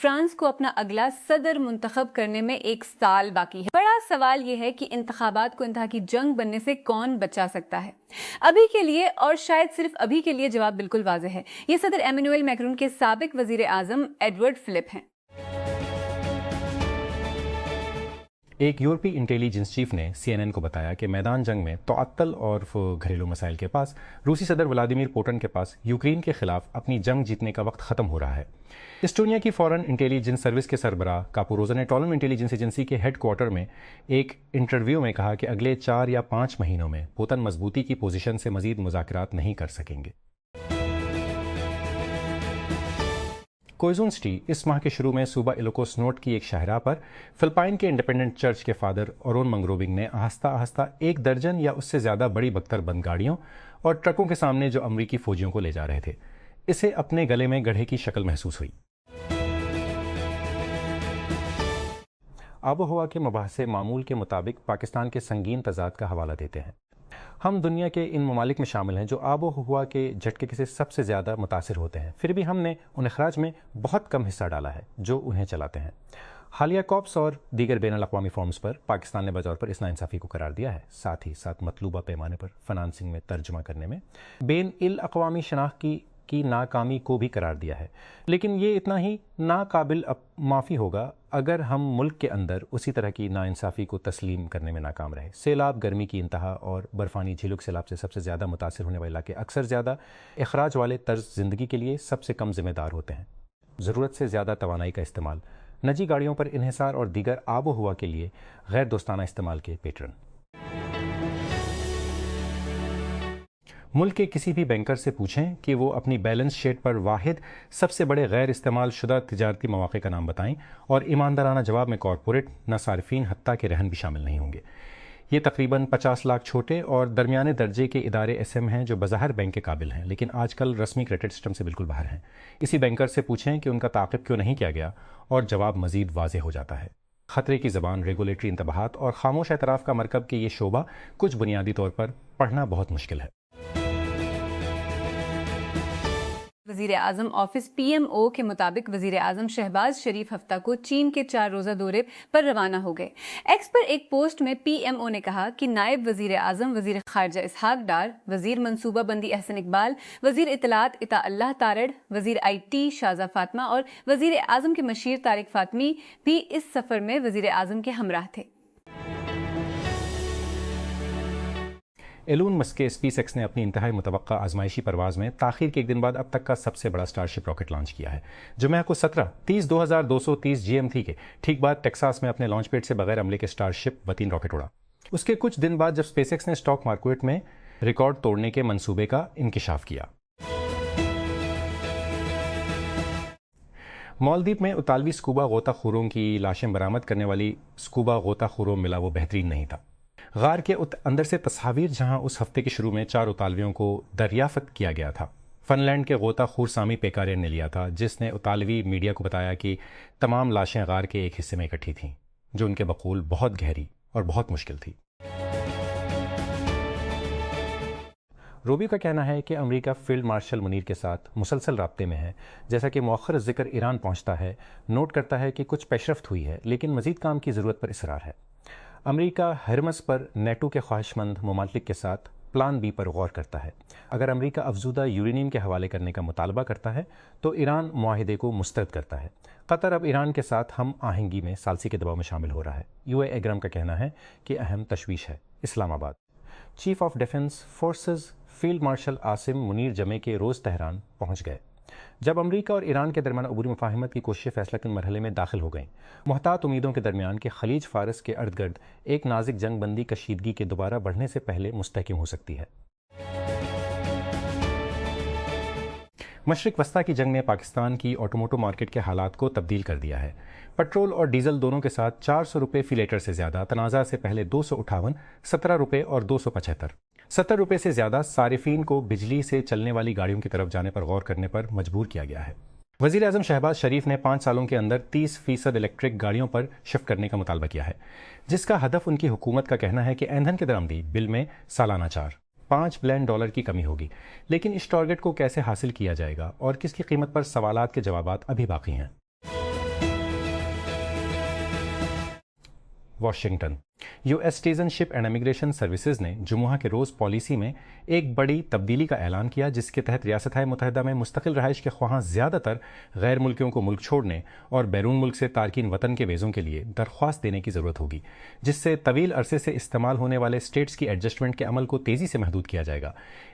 France کو اپنا اگلا صدر منتخب کرنے میں 1 سال باقی ہے۔ بڑا سوال یہ ہے کہ انتخابات کو انتہا کی جنگ بننے سے کون بچا سکتا ہے؟ ابھی کے لیے، اور شاید صرف ابھی کے لیے، جواب بالکل واضح ہے۔ یہ صدر ایمینوئل میکرون کے سابق وزیر اعظم ایڈورڈ فلپ ہیں۔ ایک یورپی انٹیلیجنس چیف نے CNN کو بتایا کہ میدان جنگ میں تعطل اور گھریلو مسائل کے پاس روسی صدر ولادیمیر پوٹن کے پاس یوکرین کے خلاف اپنی جنگ جیتنے کا وقت ختم ہو رہا ہے۔ اسٹونیا کی فورن انٹیلیجنس سروس کے سربراہ کاپوروزا نے ٹولن انٹیلیجنس ایجنسی کے ہیڈ کوارٹر میں ایک انٹرویو میں کہا کہ اگلے 4 یا 5 مہینوں میں پوتن مضبوطی کی پوزیشن سے مزید مذاکرات نہیں کر سکیں گے۔ کوئزون سٹی اس ماہ کے شروع میں صوبہ ایلوکوس نوٹ کی ایک شاہراہ پر فلپائن کے انڈیپینڈنٹ چرچ کے فادر اورون منگروونگ نے آہستہ آہستہ 1 درجن یا اس سے زیادہ بڑی بکتر بند گاڑیوں اور ٹرکوں کے سامنے جو امریکی فوجیوں کو لے جا رہے تھے، اسے اپنے گلے میں گڑھے کی شکل محسوس ہوئی۔ آب و ہوا کے مباحث معمول کے مطابق پاکستان کے سنگین تضاد کا حوالہ دیتے ہیں۔ ہم دنیا کے ان ممالک میں شامل ہیں جو آب و ہوا کے جھٹکے سے سب سے زیادہ متاثر ہوتے ہیں، پھر بھی ہم نے ان اخراج میں بہت کم حصہ ڈالا ہے جو انہیں چلاتے ہیں۔ حالیہ کاپس اور دیگر بین الاقوامی فورمز پر پاکستان نے بطور پر اس ناانصافی کو قرار دیا ہے، ساتھ ہی ساتھ مطلوبہ پیمانے پر فنانسنگ میں ترجمہ کرنے میں بین الاقوامی شناخت کی ناکامی کو بھی قرار دیا ہے۔ لیکن یہ اتنا ہی ناقابل معافی ہوگا اگر ہم ملک کے اندر اسی طرح کی ناانصافی کو تسلیم کرنے میں ناکام رہے۔ سیلاب، گرمی کی انتہا اور برفانی جھیلوں کے سیلاب سے سب سے زیادہ متاثر ہونے والے علاقے اکثر زیادہ اخراج والے طرز زندگی کے لیے سب سے کم ذمہ دار ہوتے ہیں۔ ضرورت سے زیادہ توانائی کا استعمال، نجی گاڑیوں پر انحصار اور دیگر آب و ہوا کے لیے غیر دوستانہ استعمال کے پیٹرن۔ ملک کے کسی بھی بینکر سے پوچھیں کہ وہ اپنی بیلنس شیٹ پر واحد سب سے بڑے غیر استعمال شدہ تجارتی مواقع کا نام بتائیں، اور ایماندارانہ جواب میں کارپوریٹ، نہ صارفین حتیٰ کہ رہن بھی شامل نہیں ہوں گے۔ یہ تقریباً 50 لاکھ چھوٹے اور درمیانے درجے کے ادارے SM ہیں جو بظاہر بینک کے قابل ہیں لیکن آج کل رسمی کریڈٹ سسٹم سے بالکل باہر ہیں۔ اسی بینکر سے پوچھیں کہ ان کا تعاقب کیوں نہیں کیا گیا، اور جواب مزید واضح ہو جاتا ہے۔ خطرے کی زبان، ریگولیٹری انتباہات اور خاموش اعتراف کا مرکب کے یہ شعبہ کچھ بنیادی طور پر پڑھنا بہت مشکل ہے۔ وزیر اعظم آفس PMO کے مطابق وزیر اعظم شہباز شریف ہفتہ کو چین کے 4 روزہ دورے پر روانہ ہو گئے۔ ایکس پر ایک پوسٹ میں PMO نے کہا کہ نائب وزیر اعظم وزیر خارجہ اسحاق ڈار، وزیر منصوبہ بندی احسن اقبال، وزیر اطلاعات عطا اللہ تارڑ، وزیر IT شازہ فاطمہ اور وزیر اعظم کے مشیر طارق فاطمی بھی اس سفر میں وزیر اعظم کے ہمراہ تھے۔ ایلون مسک کے اسپیس ایکس نے اپنی انتہائی متوقع آزمائشی پرواز میں تاخیر کے 1 دن بعد اب تک کا سب سے بڑا اسٹار شپ راکٹ لانچ کیا ہے۔ جمعہ کو 17/30/2230 GMT کے ٹھیک بعد ٹیکساس میں اپنے لانچ پیڈ سے بغیر عملے کے اسٹار شپ 32 راکٹ اڑا۔ اس کے کچھ دن بعد جب اسپیس ایکس نے اسٹاک مارکیٹ میں ریکارڈ توڑنے کے منصوبے کا انکشاف کیا۔ مالدیپ میں اطالوی اسکوبا غوطہ خوروں کی لاشیں برآمد کرنے والی اسکوبا غوطہ خوروں ملا وہ بہترین نہیں تھا۔ غار کے اندر سے تصاویر جہاں اس ہفتے کے شروع میں 4 اطالویوں کو دریافت کیا گیا تھا، فن لینڈ کے غوطہ خور سامی پیکارین نے لیا تھا، جس نے اطالوی میڈیا کو بتایا کہ تمام لاشیں غار کے ایک حصے میں اکٹھی تھیں جو ان کے بقول بہت گہری اور بہت مشکل تھی۔ روبیو کا کہنا ہے کہ امریکہ فیلڈ مارشل منیر کے ساتھ مسلسل رابطے میں ہے۔ جیسا کہ مؤخر ذکر ایران پہنچتا ہے، نوٹ کرتا ہے کہ کچھ پیش رفت ہوئی ہے لیکن مزید کام کی ضرورت پر اصرار ہے۔ امریکہ ہرمز پر نیٹو کے خواہش مند ممالک کے ساتھ پلان B پر غور کرتا ہے۔ اگر امریکہ افزودہ یورینیم کے حوالے کرنے کا مطالبہ کرتا ہے تو ایران معاہدے کو مسترد کرتا ہے۔ قطر اب ایران کے ساتھ ہم آہنگی میں ثالثی کے دباؤ میں شامل ہو رہا ہے۔ UA ایگرم کا کہنا ہے کہ اہم تشویش ہے۔ اسلام آباد chief of defence forces field marshal Asim Munir جمعے کے روز تہران پہنچ گئے جب امریکہ اور ایران کے درمیان عبوری مفاہمت کی کوششیں فیصلہ کن مرحلے میں داخل ہو گئیں۔ محتاط امیدوں کے درمیان کہ خلیج فارس کے ارد گرد ایک نازک جنگ بندی کشیدگی کے دوبارہ بڑھنے سے پہلے مستحکم ہو سکتی ہے۔ مشرق وسطیٰ کی جنگ نے پاکستان کی آٹوموٹو مارکیٹ کے حالات کو تبدیل کر دیا ہے۔ پٹرول اور ڈیزل دونوں کے ساتھ 400 روپے فی لیٹر سے زیادہ، تنازع سے پہلے 258، 17 روپے اور 275، 70 روپے سے زیادہ صارفین کو بجلی سے چلنے والی گاڑیوں کی طرف جانے پر غور کرنے پر مجبور کیا گیا ہے۔ وزیر اعظم شہباز شریف نے 5 سالوں کے اندر 30% الیکٹرک گاڑیوں پر شفٹ کرنے کا مطالبہ کیا ہے، جس کا ہدف ان کی حکومت کا کہنا ہے کہ ایندھن کی درآمدی بل میں سالانہ $5 بلین کی کمی ہوگی۔ لیکن اس ٹارگٹ کو کیسے حاصل کیا جائے گا اور کس کی قیمت پر سوالات کے جوابات ابھی باقی ہیں۔ Washington. US citizenship and immigration services نے جمعہ کے روز پالیسی میں ایک بڑی تبدیلی کا اعلان کیا، جس کے تحت ریاستہائے متحدہ میں مستقل رہائش کے خواہاں زیادہ تر غیر ملکیوں کو ملک چھوڑنے اور بیرون ملک سے تارکین وطن کے ویزوں کے لیے درخواست دینے کی ضرورت ہوگی، جس سے طویل عرصے سے استعمال ہونے والے اسٹیٹس کی ایڈجسٹمنٹ کے عمل کو تیزی سے محدود کیا جائے گا۔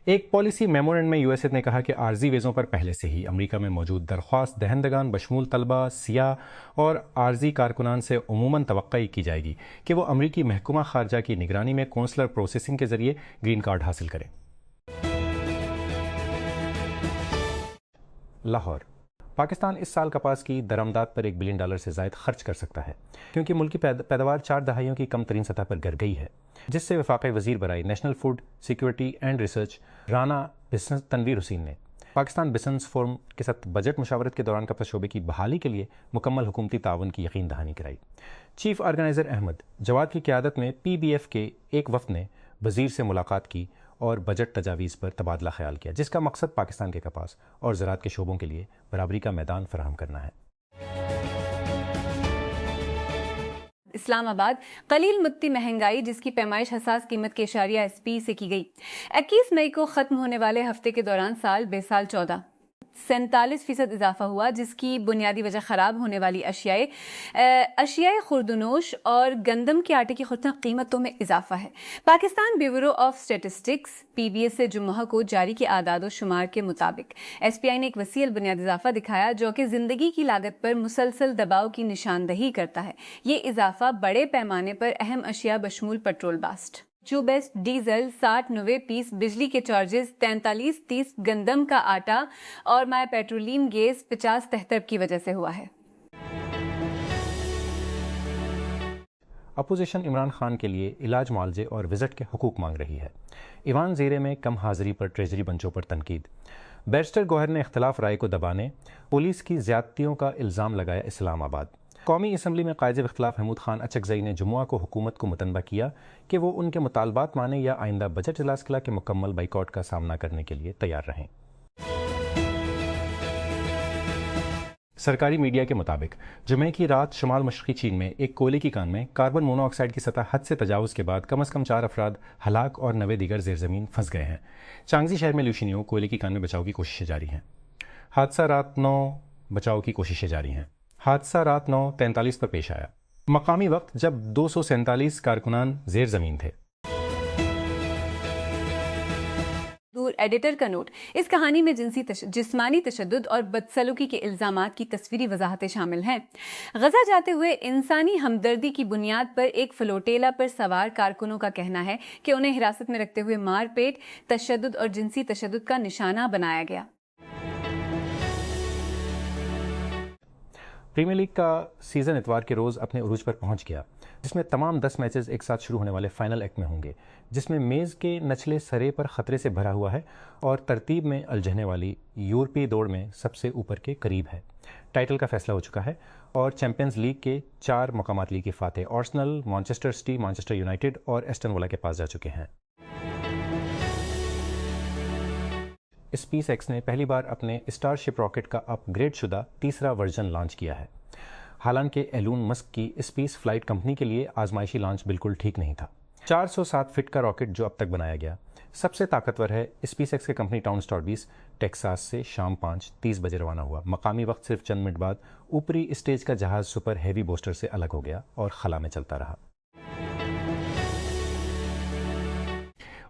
ایک پالیسی میمورنڈم میں USA نے کہا کہ عارضی ویزوں پر پہلے سے ہی امریکہ میں موجود درخواست دہندگان بشمول طلبہ، سیاح اور عارضی کارکنان سے عموماً توقع کی جائے گی کہ وہ امریکی محکمہ خارجہ کی نگرانی میں کونسلر پروسیسنگ کے ذریعے گرین کارڈ حاصل کریں۔ لاہور۔ پاکستان اس سال کپاس کی درآمدات پر $1 بلین سے زائد خرچ کر سکتا ہے، کیونکہ ملکی پیداوار 4 دہائیوں کی کم ترین سطح پر گر گئی ہے، جس سے وفاقی وزیر برائے national food security and research Rana بسنس تنویر حسین نے پاکستان بزنس فورم کے ساتھ بجٹ مشاورت کے دوران کپاس شعبے کی بحالی کے لیے مکمل حکومتی تعاون کی یقین دہانی کرائی۔ چیف آرگنائزر احمد جواد کی قیادت میں PBF کے ایک وفد نے وزیر سے ملاقات کی اور بجٹ تجاویز پر تبادلہ خیال کیا، جس کا مقصد پاکستان کے کپاس اور زراعت کے شعبوں کے لیے برابری کا میدان فراہم کرنا ہے۔ اسلام آباد قلیل مدتی مہنگائی، جس کی پیمائش حساس قیمت کے اشاریہ SP سے کی گئی۔ 21 مئی کو ختم ہونے والے ہفتے کے دوران سال بے سال 47% اضافہ ہوا، جس کی بنیادی وجہ خراب ہونے والی اشیاء خوردنوش اور گندم کے آٹے کی خردناک قیمتوں میں اضافہ ہے۔ Pakistan bureau of statistics PBS سے جمعہ کو جاری کے اعداد و شمار کے مطابق SPI نے ایک وسیع بنیادی اضافہ دکھایا، جو کہ زندگی کی لاگت پر مسلسل دباؤ کی نشاندہی کرتا ہے۔ یہ اضافہ بڑے پیمانے پر اہم اشیاء بشمول پیٹرول باسٹ، جو بیسٹ ڈیزل 60-90 پیس، بجلی کے چارجز 43-30، گندم کا آٹا اور مائع پیٹرولیم گیس 50-73 کی وجہ سے ہوا ہے۔ اپوزیشن عمران خان کے لیے علاج معالجے اور وزٹ کے حقوق مانگ رہی ہے۔ ایوان زیرے میں کم حاضری پر ٹریجری بنچوں پر تنقید۔ بیرسٹر گوہر نے اختلاف رائے کو دبانے پولیس کی زیادتیوں کا الزام لگایا اسلام آباد۔ قومی اسمبلی میں قائد اختلاف محمود خان اچکزئی نے جمعہ کو حکومت کو متنبہ کیا کہ وہ ان کے مطالبات مانیں یا آئندہ بجٹ اجلاس کے مکمل بائیکاٹ کا سامنا کرنے کے لیے تیار رہیں۔ سرکاری میڈیا کے مطابق جمعہ کی رات شمال مشرقی چین میں ایک کوئلے کی کان میں کاربن مونو آکسائڈ کی سطح حد سے تجاوز کے بعد کم از کم 4 افراد ہلاک اور 90 دیگر زیر زمین پھنس گئے ہیں۔ چانگزی شہر میں لیوشینیو کوئلے کی کان میں بچاؤ کی کوششیں جاری ہیں۔ حادثہ رات 9:43 پر پیش آیا، مقامی وقت جب 247 کارکنان زیر زمین تھے۔ ایڈیٹر کا نوٹ: اس کہانی میں جسمانی تشدد اور بدسلوکی کے الزامات کی تصویری وضاحتیں شامل ہیں۔ غزہ جاتے ہوئے انسانی ہمدردی کی بنیاد پر ایک فلوٹیلا پر سوار کارکنوں کا کہنا ہے کہ انہیں حراست میں رکھتے ہوئے مار پیٹ، تشدد اور جنسی تشدد کا نشانہ بنایا گیا۔ پریمیئر لیگ کا سیزن اتوار کے روز اپنے عروج پر پہنچ گیا، جس میں تمام 10 میچز ایک ساتھ شروع ہونے والے فائنل ایکٹ میں ہوں گے، جس میں میز کے نچلے سرے پر خطرے سے بھرا ہوا ہے اور ترتیب میں الجھنے والی یورپی دوڑ میں سب سے اوپر کے قریب ہے۔ ٹائٹل کا فیصلہ ہو چکا ہے اور چیمپئنز لیگ کے 4 مقامات لیگ کے فاتح Arsenal, Manchester city, Manchester United اور ایسٹن ولا کے پاس جا چکے ہیں۔ اسپیس ایکس نے پہلی بار اپنے اسٹار شپ راکٹ کا اپ گریڈ شدہ تیسرا ورژن لانچ کیا ہے۔ حالانکہ ایلون مسک کی اسپیس فلائٹ کمپنی کے لیے آزمائشی لانچ بالکل ٹھیک نہیں تھا۔ 407 فٹ کا راکٹ جو اب تک بنایا گیا سب سے طاقتور ہے۔ اسپیس ایکس کے کمپنی ٹاؤن سٹار 20 ٹیکساس سے شام 5:30 بجے روانہ ہوا۔ مقامی وقت صرف چند منٹ بعد اوپری اسٹیج کا جہاز سپر ہیوی بوسٹر سے الگ ہو گیا اور خلا میں چلتا رہا۔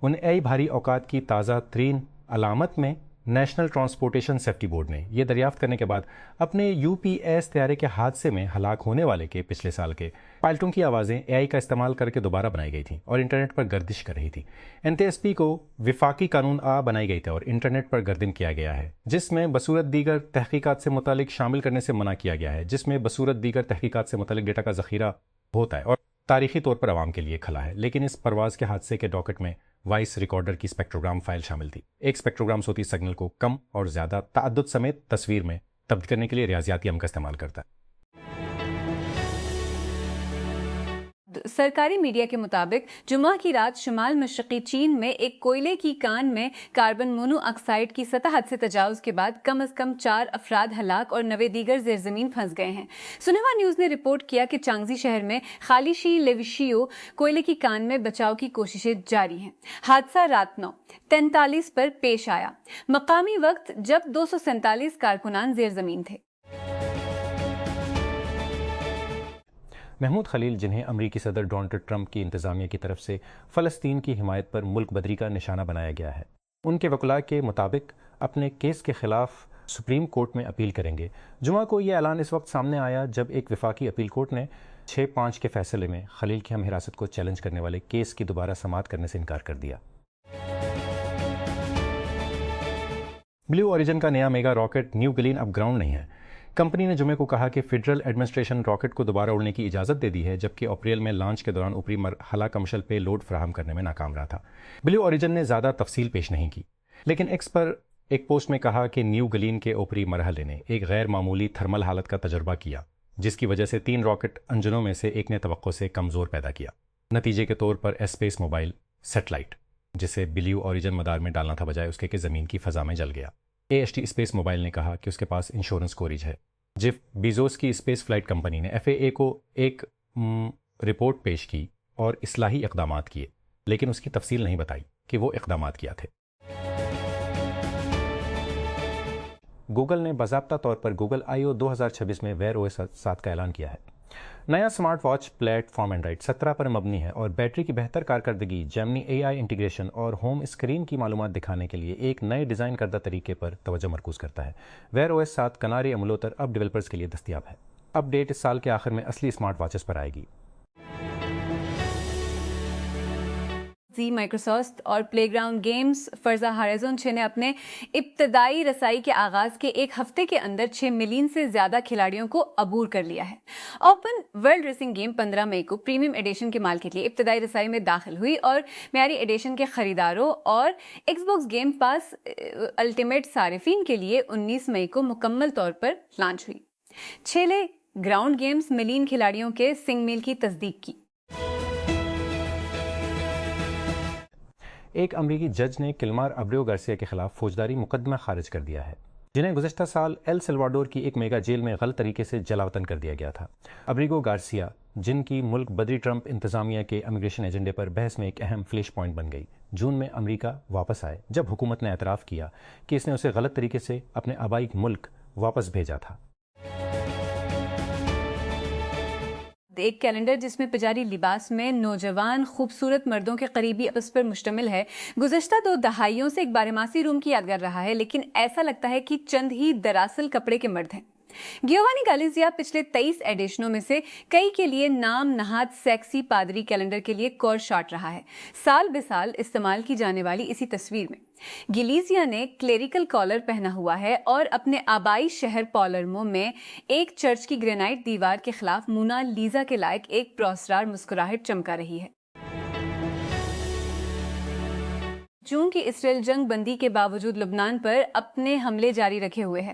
انہیں بھاری اوقات کی تازہ ترین علامت میں نیشنل ٹرانسپورٹیشن سیفٹی بورڈ نے یہ دریافت کرنے کے بعد اپنے UPS طیارے کے حادثے میں ہلاک ہونے والے کے پچھلے سال کے پائلٹوں کی آوازیں AI کا استعمال کر کے دوبارہ بنائی گئی تھیں اور انٹرنیٹ پر گردش کر رہی تھی۔ NTSB کو وفاقی قانون بنائی گئی تھی اور انٹرنیٹ پر گردن کیا گیا ہے، جس میں بصورت دیگر تحقیقات سے متعلق شامل کرنے سے منع کیا گیا ہے، جس میں بصورت دیگر تحقیقات سے متعلق ڈیٹا کا ذخیرہ ہوتا ہے اور تاریخی طور پر عوام کے لیے کھلا ہے۔ لیکن اس پرواز کے حادثے کے ڈاکٹ میں وائس ریکارڈر کی اسپیکٹروگرام فائل شامل تھی۔ ایک اسپیکٹروگرام صوتی سگنل کو کم اور زیادہ تعدد سمیت تصویر میں تبدیل کرنے کے لیے ریاضیاتی عمل کا استعمال کرتا ہے۔ سرکاری میڈیا کے مطابق جمعہ کی رات شمال مشرقی چین میں ایک کوئلے کی کان میں کاربن مونو آکسائڈ کی سطح حد سے تجاوز کے بعد کم از کم 4 افراد ہلاک اور 9 دیگر زیر زمین پھنس گئے ہیں۔ سنہوا نیوز نے رپورٹ کیا کہ چانگزی شہر میں خالیشی لیوشیو کوئلے کی کان میں بچاؤ کی کوششیں جاری ہیں۔ حادثہ رات 9:43 پر پیش آیا، مقامی وقت جب 247 کارکنان زیر زمین تھے۔ محمود خلیل، جنہیں امریکی صدر ڈونلڈ ٹرمپ کی انتظامیہ کی طرف سے فلسطین کی حمایت پر ملک بدری کا نشانہ بنایا گیا ہے، ان کے وکلاء کے مطابق اپنے کیس کے خلاف سپریم کورٹ میں اپیل کریں گے۔ جمعہ کو یہ اعلان اس وقت سامنے آیا جب ایک وفاقی اپیل کورٹ نے 6-5 کے فیصلے میں خلیل کی ہم حراست کو چیلنج کرنے والے کیس کی دوبارہ سماعت کرنے سے انکار کر دیا۔ بلیو اوریجن کا نیا میگا راکٹ نیو گلین اب گراؤنڈ نہیں ہے۔ کمپنی نے جمعے کو کہا کہ فیڈرل ایڈمنسٹریشن راکٹ کو دوبارہ اڑنے کی اجازت دے دی ہے، جبکہ اپریل میں لانچ کے دوران اوپری مرحلہ کا مشل پے لوڈ فراہم کرنے میں ناکام رہا تھا۔ بلیو اوریجن نے زیادہ تفصیل پیش نہیں کی، لیکن ایکس پر ایک پوسٹ میں کہا کہ نیو گلین کے اوپری مرحلے نے ایک غیر معمولی تھرمل حالت کا تجربہ کیا، جس کی وجہ سے 3 راکٹ انجنوں میں سے ایک نے توقع سے کم زور پیدا کیا۔ نتیجے کے طور پر اسپیس موبائل سیٹلائٹ، جسے بلیو اوریجن مدار میں ڈالنا تھا بجائے اس کے زمین کی فضا میں جل گیا۔ AST اسپیس موبائل نے کہا کہ اس کے پاس انشورنس کوریج ہے۔ جیف بیزوس کی اسپیس فلائٹ کمپنی نے FAA کو ایک رپورٹ پیش کی اور اصلاحی اقدامات کیے، لیکن اس کی تفصیل نہیں بتائی کہ وہ اقدامات کیا تھے۔ گوگل نے باضابطہ طور پر گوگل I/O 2026 میں ویئر OS 7 کا اعلان کیا ہے۔ نیا smart watch plate form Android 17 پر مبنی ہے اور بیٹری کی بہتر کارکردگی، جیمنی AI انٹیگریشن اور ہوم اسکرین کی معلومات دکھانے کے لیے ایک نئے ڈیزائن کردہ طریقے پر توجہ مرکوز کرتا ہے۔ ویئر OS 7 کنارے عملوتر اب ڈیولپرز کے لیے دستیاب ہے۔ اپ ڈیٹ اس سال کے آخر میں اصلی سمارٹ واچز پر آئے گی۔ مائیکروسافٹ اور پلے گراؤنڈ گیمز فرزا ہارائزن 6 نے اپنے ابتدائی رسائی کے آغاز کے ایک ہفتے کے اندر 6 ملین سے زیادہ کھلاڑیوں کو عبور کر لیا ہے۔ اوپن ورلڈ ریسنگ گیم 15 مئی کو پریمیم ایڈیشن کے مال کے لیے ابتدائی رسائی میں داخل ہوئی اور معیاری ایڈیشن کے خریداروں اور ایکس باکس گیم پاس الٹیمیٹ صارفین کے لیے 19 مئی کو مکمل طور پر لانچ ہوئی۔ 6 گراؤنڈ گیمز ملین کھلاڑیوں کے سنگ میل کی تصدیق کی۔ ایک امریکی جج نے کلمار ابریو گارسیا کے خلاف فوجداری مقدمہ خارج کر دیا ہے، جنہیں گزشتہ سال ایل سلواڈور کی ایک میگا جیل میں غلط طریقے سے جلاوطن کر دیا گیا تھا۔ ابریگو گارسیا، جن کی ملک بدری ٹرمپ انتظامیہ کے امیگریشن ایجنڈے پر بحث میں ایک اہم فلیش پوائنٹ بن گئی، جون میں امریکہ واپس آئے جب حکومت نے اعتراف کیا کہ اس نے اسے غلط طریقے سے اپنے آبائی ملک واپس بھیجا تھا۔ ایک کیلنڈر جس میں پجاری لباس میں نوجوان خوبصورت مردوں کے قریبی آپس پر مشتمل ہے، گزشتہ 2 دہائیوں سے ایک بارہماسی روم کی یادگار رہا ہے، لیکن ایسا لگتا ہے کہ چند ہی دراصل کپڑے کے مرد ہیں۔ گیوانی گالیزیا پچھلے 23 ایڈیشنوں میں سے کئی کے لیے نام نہاد سیکسی پادری کیلنڈر کے لیے کور شاٹ رہا ہے۔ سال بے سال استعمال کی جانے والی اسی تصویر میں گلیزیا نے کلیریکل کالر پہنا ہوا ہے اور اپنے آبائی شہر پالرمو میں ایک چرچ کی گرینائٹ دیوار کے خلاف مونا لیزا کے لائق ایک پراسرار مسکراہٹ چمکا رہی ہے۔ چونکہ اسرائیل جنگ بندی کے باوجود لبنان پر اپنے حملے جاری رکھے ہوئے ہے،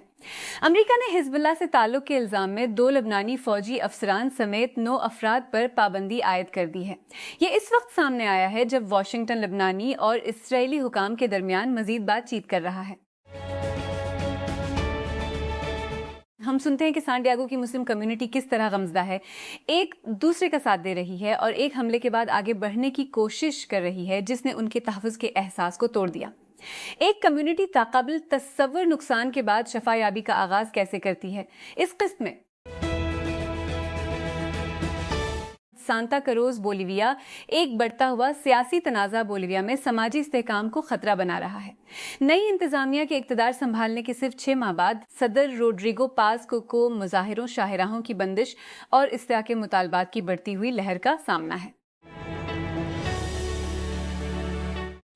امریکہ نے حزب اللہ سے تعلق کے الزام میں 2 لبنانی فوجی افسران سمیت 9 افراد پر پابندی عائد کر دی ہے۔ یہ اس وقت سامنے آیا ہے جب واشنگٹن لبنانی اور اسرائیلی حکام کے درمیان مزید بات چیت کر رہا ہے۔ ہم سنتے ہیں کہ سان ڈیاگو کی مسلم کمیونٹی کس طرح غمزدہ ہے، ایک دوسرے کا ساتھ دے رہی ہے اور ایک حملے کے بعد آگے بڑھنے کی کوشش کر رہی ہے جس نے ان کے تحفظ کے احساس کو توڑ دیا۔ ایک کمیونٹی تاقابل تصور نقصان کے بعد شفا یابی کا آغاز کیسے کرتی ہے، اس قسط میں سانتا کروز بولیویا ایک بڑھتا ہوا سیاسی تنازع بولیویا میں سماجی استحکام کو خطرہ بنا رہا ہے۔ نئی انتظامیہ کے اقتدار سنبھالنے کے صرف 6 ماہ بعد صدر روڈریگو پاز کو مظاہروں، شاہراہوں کی بندش اور اصلاح کے مطالبات کی بڑھتی ہوئی لہر کا سامنا ہے۔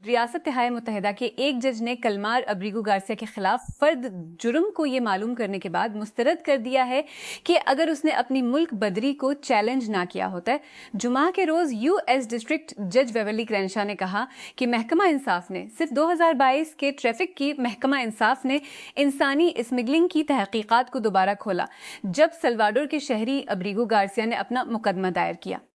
ریاست متحدہ کے ایک جج نے کلمار ابریگو گارسیا کے خلاف فرد جرم کو یہ معلوم کرنے کے بعد مسترد کر دیا ہے کہ اگر اس نے اپنی ملک بدری کو چیلنج نہ کیا ہوتا ہے۔ جمعہ کے روز US ڈسٹرکٹ جج ویورلی کرینشا نے کہا کہ محکمہ انصاف نے صرف 2022 کے ٹریفک کی محکمہ انصاف نے انسانی اسمگلنگ کی تحقیقات کو دوبارہ کھولا جب سلواڈور کے شہری ابریگو گارسیا نے اپنا مقدمہ دائر کیا۔